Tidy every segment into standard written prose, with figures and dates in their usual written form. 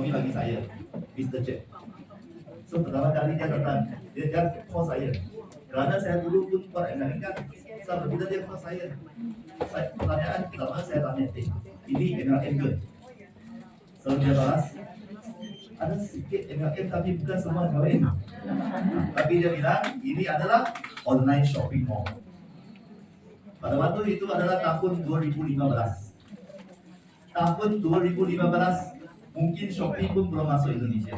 Tommy bagi saya Mr. Jack. So pertama kali dia datang, dia call saya. Kerana saya dulu pun buat Amerika, sampai bila dia call saya, pertanyaan pertama saya tanya, ini MLM ke? So dia balas, ada sedikit MLM tapi bukan semua MLM. Tapi dia bilang ini adalah online shopping mall. Pada waktu itu adalah tahun 2015. Tahun 2015 mungkin Shopee pun belum masuk Indonesia.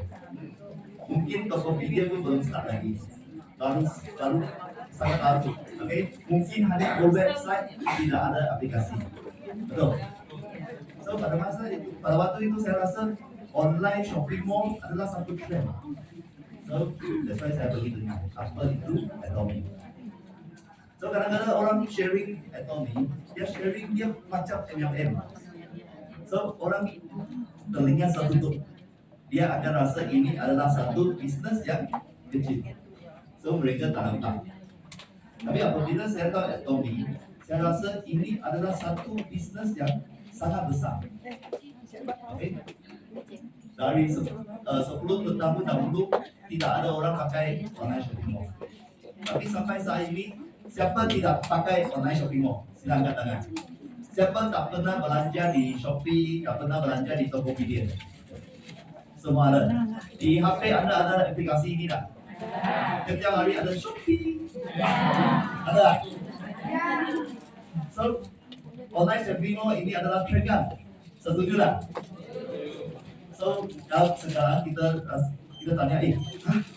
Mungkin Tokopedia pun belum start lagi. Lalu sangat baru. Okay? Mungkin hanya website, tidak ada aplikasi. Betul. So pada waktu itu saya rasa online shopping mall adalah satu trend. So that's why saya pergi dengar apa itu Atomy. So kadang-kadang orang sharing Atomy, dia sharing dia macam MLM. So orang telinga tertutup. Dia akan rasa ini adalah satu bisnes yang kecil. So mereka tak nampak. Tapi apabila saya tahu Atomy, saya rasa ini adalah satu bisnes yang sangat besar. Okay? Dari 10 tahun dahulu tidak ada orang pakai online shopping mall. Tapi sampai saat ini, siapa tidak pakai online shopping mall? Silakan angkat tangan. Siapa tak pernah belanja di Shopee, tak pernah belanja di Tokopedia? Semua ada. Di HP Anda ada aplikasi ini tak? Setiap hari ada Shopee. Ada tak? So, online shopping mall ini adalah trend kan? Setuju tak? So, kalau sekarang kita tanya,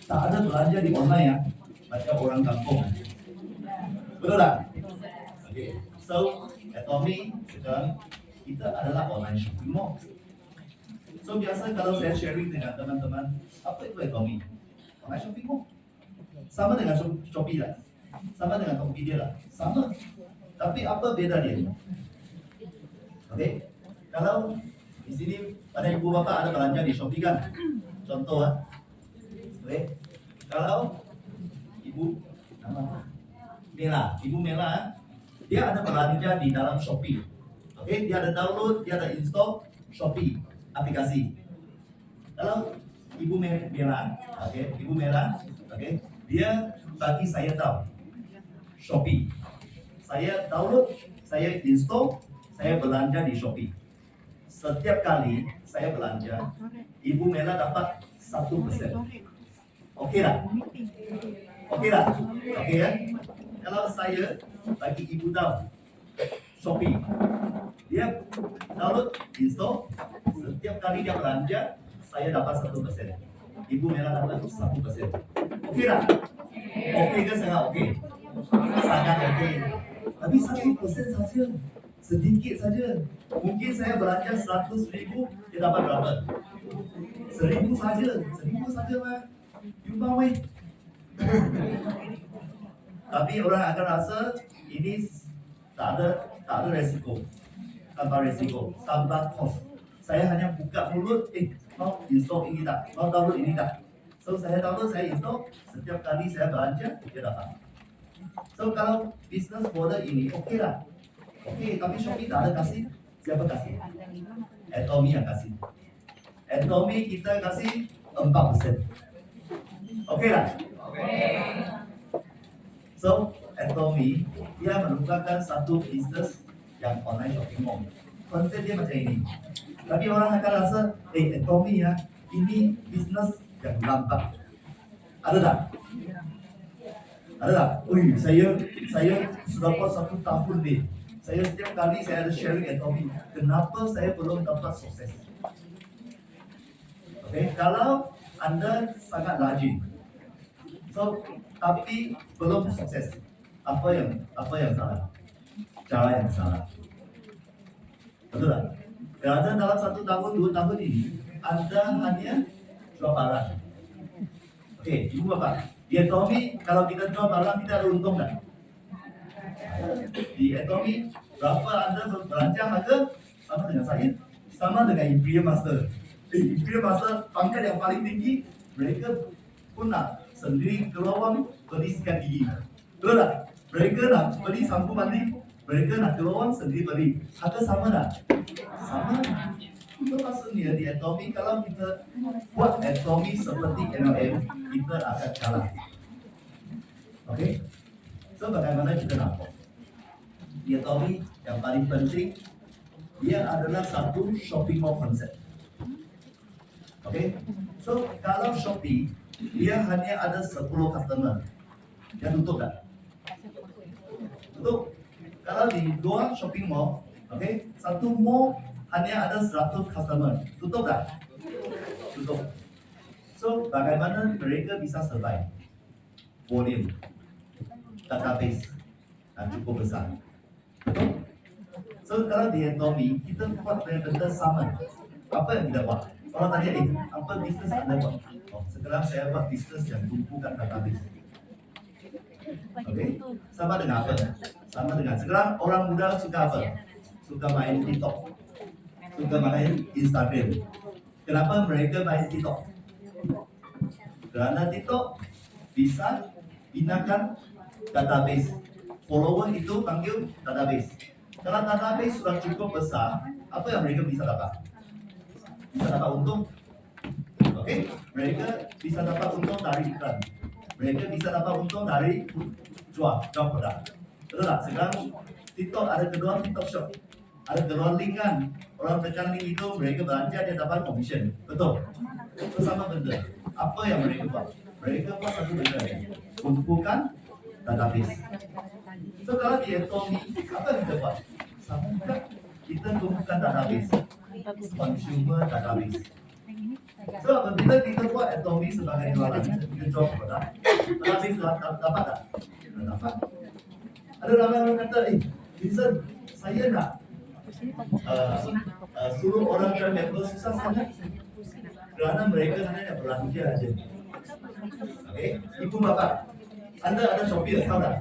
tak ada belanja di online ya? Macam orang kampung. Betul tak? Okay. So, Atomy sekarang kita adalah online shopping mall. So, biasa kalau saya sharing dengan teman-teman, apa itu Atomy? Online shopping mall. Sama dengan Shopee lah. Sama dengan Tokopedia lah. Sama. Tapi apa beda dia? Okay. Kalau di sini pada ibu bapa ada belanja di Shopee kan? Contoh okay. Kalau ibu Ibu Mela, dia ada belanja di dalam Shopee. Okay, dia ada download, dia ada install Shopee aplikasi. Kalau Ibu Mela, okay, dia bagi saya tahu Shopee. Saya download, saya install, saya belanja di Shopee. Setiap kali saya belanja, Ibu Mela dapat 1%. Oke lah? Oke lah? Oke kan? Kalau saya bagi Ibu tahu Shopee, dia download, install, setiap kali dia belanja, saya dapat 1%. Ibu Mela dapat 1%. Oke lah? Oke kan sangat oke? Sangat oke. Tapi 1% saja. Sedikit saja. Mungkin saya belanja 100,000, dia dapat berapa? 1,000 saja. 1,000 saja lah. Yumbang weh. Tapi orang akan rasa ini tak ada resiko. Tanpa resiko, tanpa cost. Saya hanya buka mulut, mau install ini tak? Mau download ini tak? So saya download, saya install. Setiap kali saya belanja, dia dapat. So kalau business model ini oke lah. Oke, tapi Shopee tak ada kasih. Siapa kasih? Atomy yang kasih. Atomy kita kasih 4%. Oke lah? Oke. So, Atomy dia merupakan satu bisnes yang online shopping mall. Konsep dia macam ini. Tapi orang akan rasa, Atomy ya, ini bisnes yang lambat. Ada tak? Ada tak? Ui, saya sudah buat 1 tahun ni. Saya setiap kali saya ada sharing Atomy. Kenapa saya belum dapat sukses? Okay, kalau Anda sangat rajin, so tapi belum sukses, apa yang salah? Cara yang salah. Betul tak? Kerana dalam 1 tahun, 2 tahun ini, Anda hanya jual barang. Okay, ibu bapa, di Atomy kalau kita jual barang kita ada untung tak? Di Atomy berapa Anda belanja harga sama dengan saya, sama dengan Imperial Master. Imperial Master pangkat yang paling tinggi, mereka pun nak sendiri keluar wang beli sikat gigi. Betul tak? Mereka nak beli sampo mandi, mereka nak keluar wang sendiri beli. Harga sama tak? Sama. Itu maksudnya di Atomy kalau kita buat Atomy seperti MLM, kita akan kalah. Oke? So bagaimana kita nampak? Di Atomy yang paling penting dia adalah satu shopping mall concept. Oke? So kalau Shopee dia hanya ada 10 customer, dia tutup tak? Tutup. Kalau di dua shopping mall, oke, satu mall hanya ada 100 customer, tutup tak? Tutup. So bagaimana mereka bisa survive? Volume, database yang cukup besar. Betul? So kalau di Atomy kita buat benda sama. Apa yang kita buat? Orang tanya apa bisnes Anda buat? Oh, sekarang saya buat bisnes yang tumpukan database. Oke, sama dengan apa? Sama dengan sekarang orang muda suka apa? Suka main TikTok, suka main Instagram. Kenapa mereka main TikTok? Karena TikTok bisa gunakan database. Follower itu panggil database. Kalau database sudah cukup besar, apa yang mereka bisa dapat? Bisa dapat untung. Oke, mereka bisa dapat untung dari iklan. Mereka bisa dapat untung dari jual produk. Betul tak? Sekarang TikTok ada kedua TikTok Shop, ada kedua link kan. Orang tekan link itu mereka belanja dia dapat commission. Betul? Itu sama benda. Apa yang mereka buat? Mereka buat satu benda, kumpulkan database. So kalau di Atomy, apa yang kita buat? Sama juga kita kumpulkan database, consumer database. So apabila kita buat Atomy sebagai jualan, kita jual produk, database dapat tak? Dapat. Ada orang kata, Vincent, saya nak suruh orang join member susah sangat. Kerana mereka hanya nak belanja aja. Oke, ibu bapak, Anda ada Shopee account tak?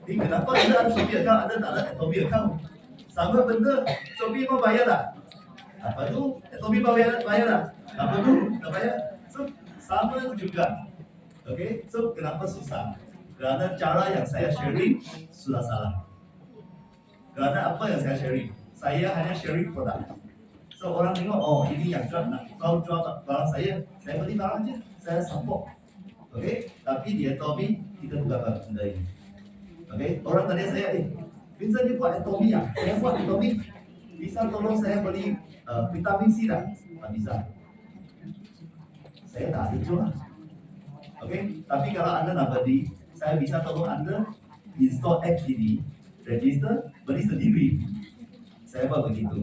Kenapa Anda ada Shopee account, Anda tak ada Atomy account? Sama benda, Shopee mau bayar tak? Apa tu? Atomy mau bayar tak? Apa tu? Tak bayar. So, sama juga. Oke, so kenapa susah? Kerana cara yang saya sharing sudah salah. Kerana apa yang saya sharing? Saya hanya sharing produk. So orang tengok, oh ini yang jual nak kau jual barang saya beli barang aja, saya support. Oke, tapi di Atomy kita bukan benda ini. Oke, orang tanya saya, Vincent dia buat Atomy ya? Saya buat Atomy, bisa tolong saya beli vitamin C tak? Tak bisa. Saya tak ada jual. Oke, tapi kalau anda nak beli, saya bisa tolong anda install app ini, register, beli sendiri. Saya buat begitu.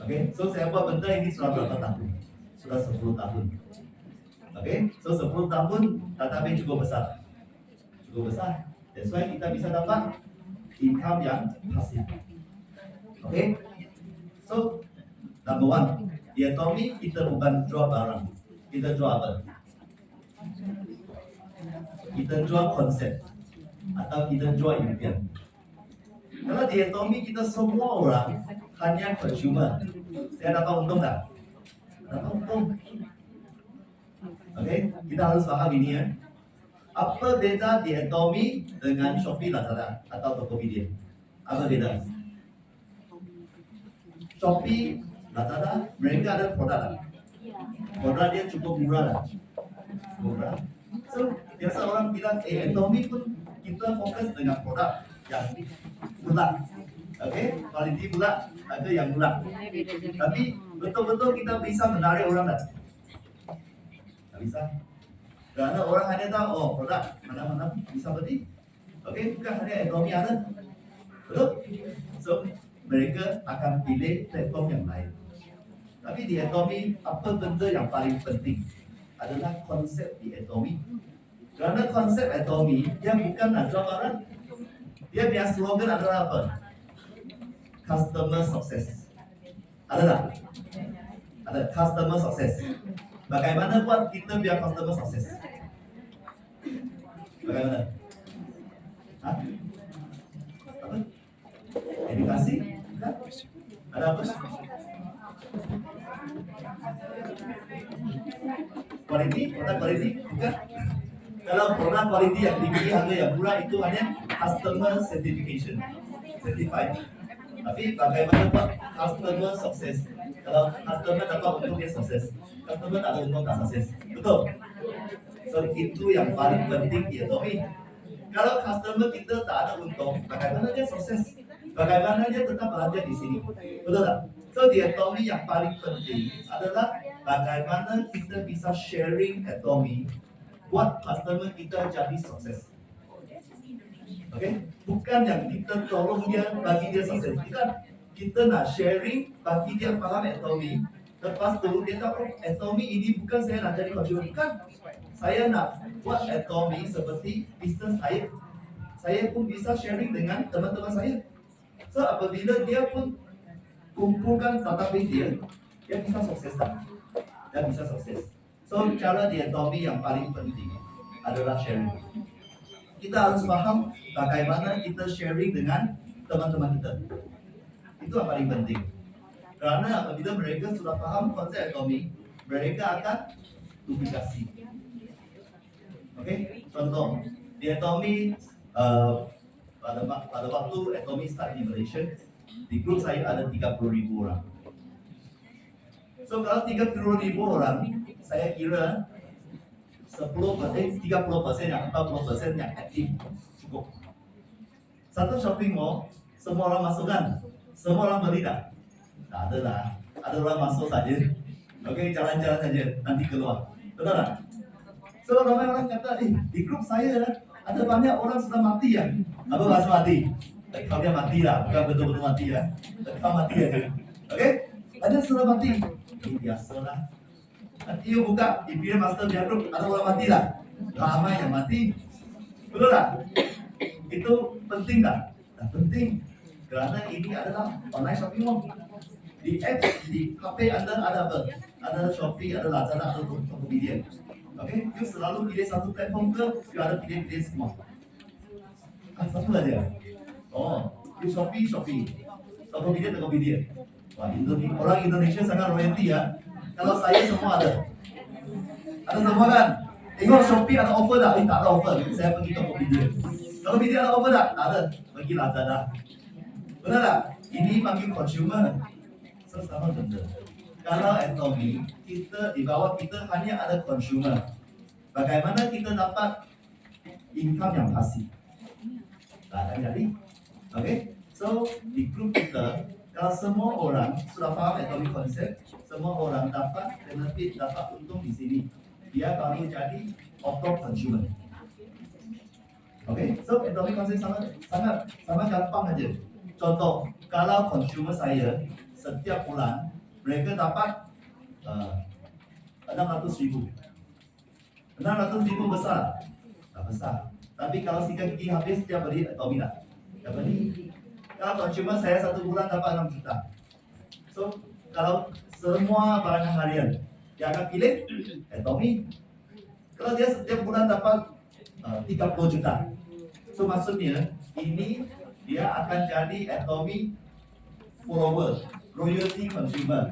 Oke, so saya buat benda ini sudah berapa tahun? Sudah 10 tahun. Oke, so 10 tahun database cukup besar. Cukup besar. That's why kita bisa dapat income yang pasif. Oke, so number one, di Atomy kita bukan jual barang. Kita jual apa? Kita jual konsep atau kita jual impian. Kalau di Atomy kita semua orang hanya consumer. Saya dapat untung tak? Dapat untung. Oke, kita harus paham ini ya. Apa beda di Atomy dengan Shopee, Lazada atau Tokopedia? Apa beda? Shopee, Lazada, mereka ada produk tak? Produk dia cukup murah tak? Murah. So, biasa orang bilang, Atomy pun kita fokus dengan produk yang bulat. Oke, kualiti bulat, ada yang bulat. Tapi betul-betul kita bisa menarik orang tak? Tak bisa. Kerana orang hanya tahu, oh produk mana-mana bisa beli. Oke, bukan hanya Atomy ada. Betul? So, mereka akan pilih platform yang lain. Tapi di Atomy, apa benda yang paling penting adalah konsep di Atomy. Kerana konsep Atomy, dia bukan nak jual barang. Dia punya slogan adalah apa? Customer success. Ada tak? Ada customer success. Bagaimana buat kita biar customer success? Bagaimana? Hah? Apa? Edukasi? Bukan? Ada apa? Quality? Produk quality? Bukan? Kalau produk quality yang tinggi, harga yang murah itu hanya customer certification, certified. Tapi bagaimana buat customer success? Kalau customer dapat untung dia sukses, customer tak ada untung tak sukses. Betul? So itu yang paling penting di Atomy. Kalau customer kita tak ada untung, bagaimana dia sukses? Bagaimana dia tetap berada di sini? Betul tak? So di Atomy yang paling penting adalah bagaimana kita bisa sharing Atomy buat customer kita jadi sukses. Okay? Bukan yang kita tolong dia bagi dia sukses. Kita nak sharing bagi dia faham Atomy. Lepas tu dia tahu Atomy ini bukan saya nak jadi consumer. Bukan. Saya nak buat Atomy seperti bisnes saya. Saya pun bisa sharing dengan teman-teman saya. So apabila dia pun kumpulkan database dia bisa sukses tak? Dia bisa sukses. So cara di Atomy yang paling penting adalah sharing. Kita harus paham bagaimana kita sharing dengan teman-teman kita. Itu yang paling penting. Karena apabila mereka sudah paham konsep Atomy, mereka akan duplikasi. Oke, contoh di Atomy pada waktu Atomy start di Malaysia, di grup saya ada 30.000 orang. So kalau 30.000 orang, saya kira 30% yang 40% yang aktif cukup. Satu shopping mall, semua orang masuk kan? Semua orang beli tak? Tak ada lah. Ada orang masuk saja. Oke, jalan-jalan saja, nanti keluar. Betul tak? So ramai orang kata, di grup saya ada banyak orang sudah mati ya. Apa bahasa mati? Kalau dia mati lah, bukan betul-betul mati ya. Kalau mati aja. Oke? Ada sudah mati. Biasalah. Nanti you buka di Peer Master Media Group, ada orang mati lah. Ramai yang mati. Betul tak? Itu penting tak? Tak penting. Kerana ini adalah online shopping mall. Di apps, di HP Anda ada apa? Ada Shopee, ada Lazada, ada Tokopedia. Oke, you selalu pilih satu platform ke, you ada pilih semua. Satu saja. Oh, you Shopee. Tokopedia. Wah, orang Indonesia sangat royalty ya. Kalau saya semua ada. Ada semua kan? Tengok Shopee ada offer tak? Tak ada offer. Saya pergi Tokopedia. Tokopedia ada offer tak? Tak ada. Pergi Lazada. Benar tak? Ini panggil consumer. Sama benda. Kalau Atomy, kita di bawah kita hanya ada consumer. Bagaimana kita dapat income yang pasif? Tak akan jadi. Okay? So di grup kita, kalau semua orang sudah faham Atomy konsep, semua orang dapat benefit, dapat untung di sini. Dia baru jadi auto consumer. Okay? So Atomy konsep sangat gampang aja. Contoh, kalau consumer saya setiap bulan mereka dapat 600.000. 600.000 besar? Tak besar. Tapi kalau sikat gigi habis dia beli Atomy tak? Dia beli. Kalau consumer saya satu bulan dapat 6 juta. So kalau semua barangan harian dia akan pilih Atomy. Kalau dia setiap bulan dapat 30 juta. So maksudnya ini dia akan jadi Atomy follower, royalty consumer.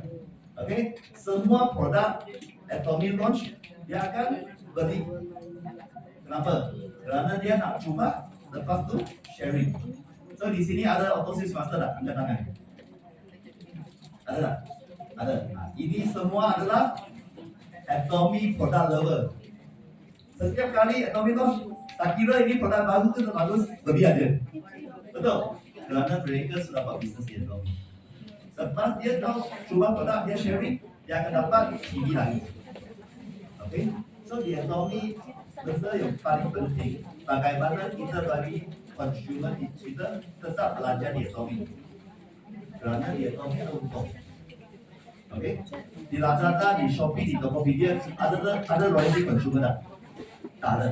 Okay? Semua produk Atomy launch dia akan beli. Kenapa? Kerana dia nak cuba, lepas tu sharing. So di sini ada Autosys Master tak? Angkat tangan. Ada tak? Ada. Ini semua adalah Atomy product lover. Setiap kali Atomy launch, tak kira ini produk baru tu bagus, beli aja. Betul? Kerana mereka sudah buat bisnes di Atomy. Lepas dia tahu cuba produk dia sharing, dia akan dapat tinggi lagi. Okay? So di Atomy benda yang paling penting bagaimana kita bagi consumer kita tetap belajar di Atomy. Kerana di Atomy ada untung. Okay? Di Lazada, di Shopee, di Tokopedia ada royalty consumer tak? Tak ada.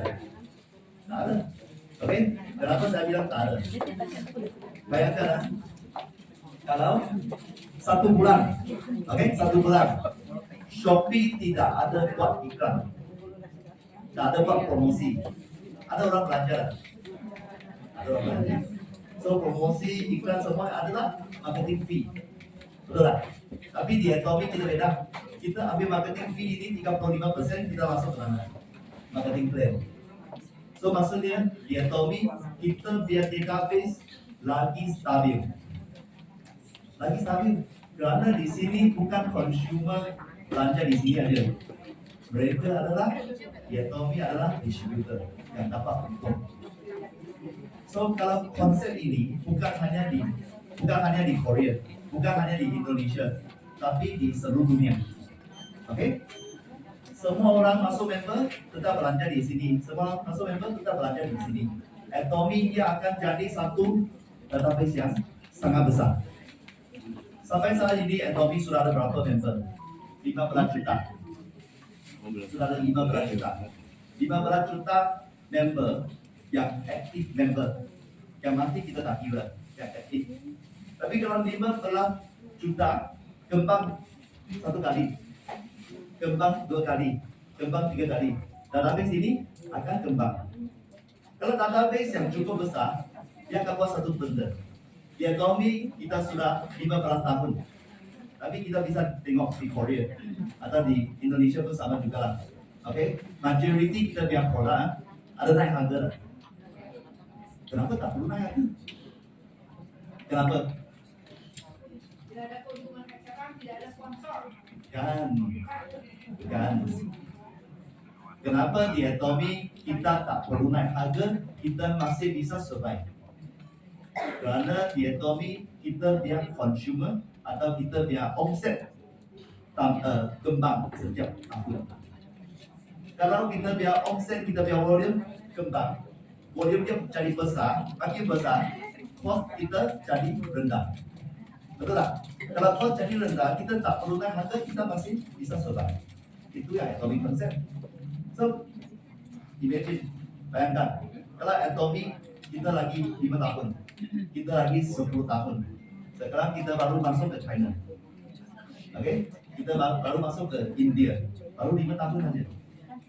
Tak ada. Okay? Kenapa saya bilang tak ada? Bayangkan kalau satu bulan, okay, satu bulan Shopee tidak ada buat iklan, tidak ada buat promosi, ada orang belanja, ada orang belanja. So promosi iklan semua adalah marketing fee, betul tak? Tapi di Atomy kita beda, kita ambil marketing fee ini 35% kita masuk ke mana? Marketing plan. So maksudnya di Atomy kita biar database lagi stabil. Kerana di sini bukan consumer belanja di sini aja. Mereka adalah, Atomy adalah distributor yang dapat untung. So kalau konsep ini bukan hanya di Korea, bukan hanya di Indonesia, tapi di seluruh dunia. Oke? Semua orang masuk member tetap belanja di sini. Semua masuk member tetap belanja di sini. Atomy dia akan jadi satu database yang sangat besar. Sampai saat ini Atomy sudah ada berapa member? 15 juta. Sudah ada 15 juta. 15 juta member yang aktif member. Yang mati kita tak kira yang aktif. Tapi kalau 15 juta kembang satu kali, kembang dua kali, kembang tiga kali, database ini akan kembang. Kalau database yang cukup besar, dia akan buat satu benda. Di Atomy kita sudah 15 tahun, tapi kita bisa tengok di Korea atau di Indonesia pun sama juga lah. Oke, majority kita punya produk ada naik harga. Kenapa tak perlu naik harga? Kenapa? Tidak ada keuntungan eksternal, tidak ada sponsor. Kan. Kenapa di Atomy kita tak perlu naik harga, kita masih bisa survive? Kerana di Atomy kita biar consumer atau kita biar omset kembang setiap tahun. Kalau kita biar omset, kita biar volume kembang, volume dia jadi besar, makin besar, cost kita jadi rendah. Betul tak? Kalau cost jadi rendah, kita tak perlu naik harga, kita masih bisa survive. Itu yang Atomy konsep. So, imagine, bayangkan, kalau Atomy kita lagi 5 tahun, kita lagi 10 tahun. Sekarang kita baru masuk ke China. Oke? Kita baru masuk ke India. Baru 5 tahun saja.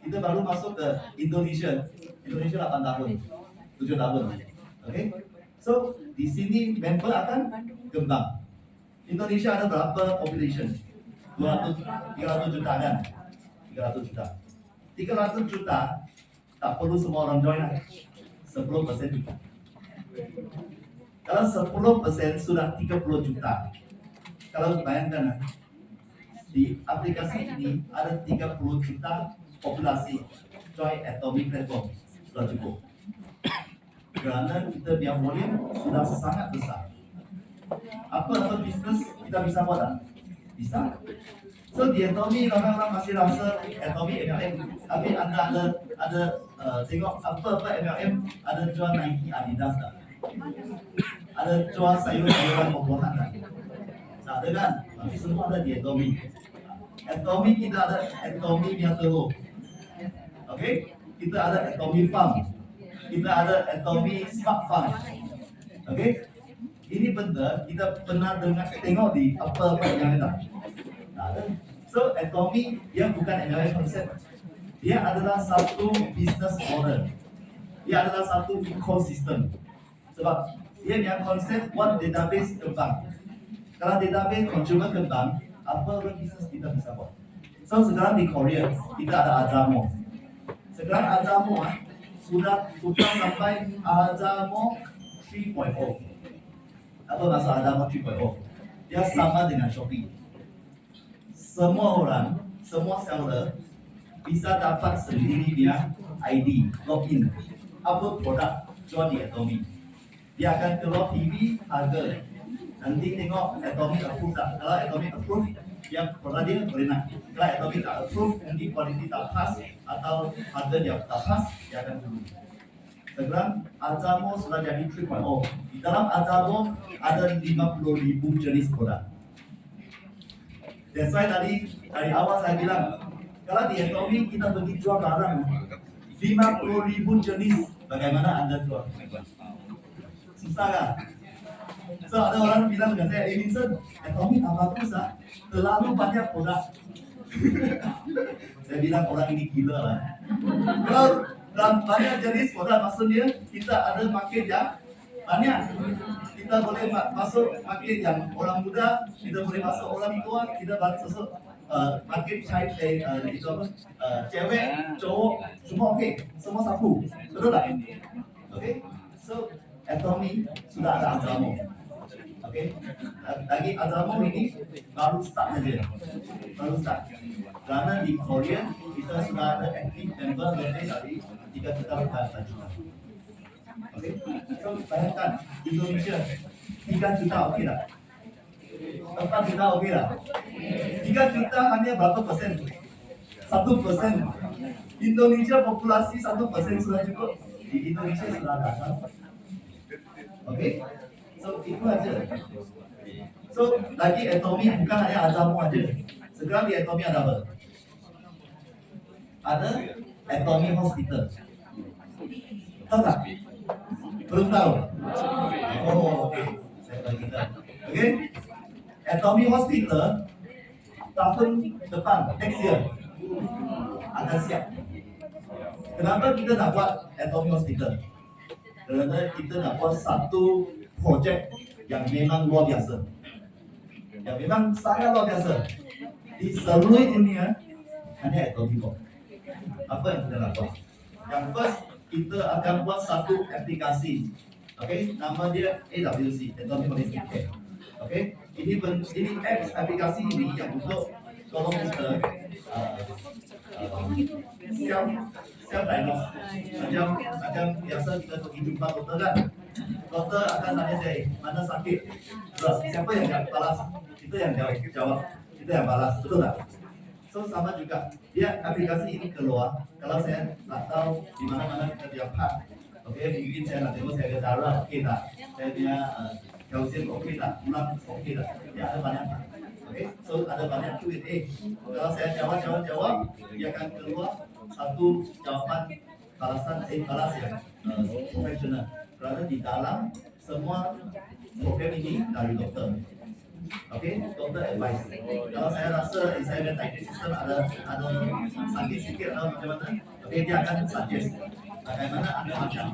Kita baru masuk ke Indonesia. Indonesia 8 tahun. 7 tahun. Oke? So, di sini member akan kembang. Indonesia ada berapa population? 300 juta kan? 300 juta. 300 juta tak perlu semua orang join lah. 10% juga. Kalau 10% sudah 30 juta. Kalau bayangkan di aplikasi ini ada 30 juta populasi join Atomy platform, sudah cukup. Kerana kita punya volume sudah sangat besar. Apa bisnes kita bisa buat tak? Bisa. So di Atomy orang-orang masih rasa Atomy MLM. Tapi anda ada tengok apa MLM ada jual Nike, Adidas tak? Ada jual sayur-sayuran buah-buahan tak? Tak ada kan? Tapi semua ada di Atomy. Atomy kita ada Atomy punya telur. Okay? Kita ada Atomy Farm. Kita ada Atomy Smart Farm. Okay? Ini benda kita pernah dengar tengok di apa yang ada. So Atomy dia bukan MLM konsep. Dia adalah satu business model. Dia adalah satu ecosystem. Sebab dia punya konsep one database kembang. Kalau database consumer kembang, apa bisnes kita bisa buat? So sekarang di Korea kita ada Azamo. Sekarang Azamo sudah sampai Azamo 3.0. Apa maksud Azamo 3.0? Dia sama dengan Shopee. Semua orang, semua seller bisa dapat sendiri dia ID, login, apa produk jual di Atomy. Dia akan keluar TV harga. Nanti tengok Atomy approve tak. Kalau Atomy approve, dia produk dia boleh naik. Kalau Atomy tak approve, mungkin kualiti tak pas atau harga dia tak pas, dia akan turun. Sekarang Azamo sudah jadi 3.0. Di dalam Azamo ada 50,000 jenis produk. That's why dari awal saya bilang, kalau di Atomy kita pergi jual barang 50,000 jenis, bagaimana anda jual? Susah kan? So ada orang bilang dengan saya, Vincent, Atomy tak bagus lah, terlalu banyak produk. Saya bilang orang ini gila lah. Kalau dalam banyak jenis produk, maksudnya kita ada market yang banyak. Kita boleh masuk market yang orang muda, kita boleh masuk orang tua, kita masuk market itu apa? Cewek, cowok, semua okey, semua satu, betul tak? Okay, so Atomy sudah ada Azamo. Oke, lagi Azamu ini baru start saja, baru start. Karena di Korea kita sudah ada active member lebih dari 3 juta 4 juta. Oke, so bayangkan Indonesia 3 juta oke lah, 4 juta oke lah, 3 juta hanya berapa persen? 1%. Indonesia populasi 1% sudah cukup. Di Indonesia sudah datang. Oke, so itu aja. So lagi Atomy bukan hanya Azamu aja. Sekarang di Atomy ada apa? Ada Atomy Hospital. Tahu tak? Belum tahu. Oh, oke. Saya bagi tahu. Oke. Atomy Hospital tahun depan, next year akan siap. Kenapa kita nak buat Atomy Hospital? Kerana kita nak buat satu projek yang memang luar biasa, yang memang sangat luar biasa di seluruh dunia. Hanya Atomy kok. Apa yang kita nak buat? Yang first, kita akan buat satu aplikasi. Oke, nama dia AWC, Atomy Holistic Care. Oke, ini aplikasi ini yang untuk tolong kita self diagnose. Macam biasa kita pergi jumpa doktor kan, doktor akan tanya saya mana sakit, terus siapa yang balas? Kita yang jawab, kita yang balas, betul tak? So sama juga, dia aplikasi ini keluar. Kalau saya nak tahu di mana kita tiap part, oke, mungkin saya nak tengok saya darah, oke tak? Saya punya kalsium oke tak? Tulang oke tak? Ya ada banyak. Oke, so ada banyak Q&A. Kalau saya jawab, dia akan keluar satu jawaban balas yang profesional. Kerana di dalam semua program ini dari dokter. Oke, dokter advice. Kalau saya rasa saya punya digestive system ada sakit sikit atau macam mana, oke, dia akan suggest bagaimana anda macam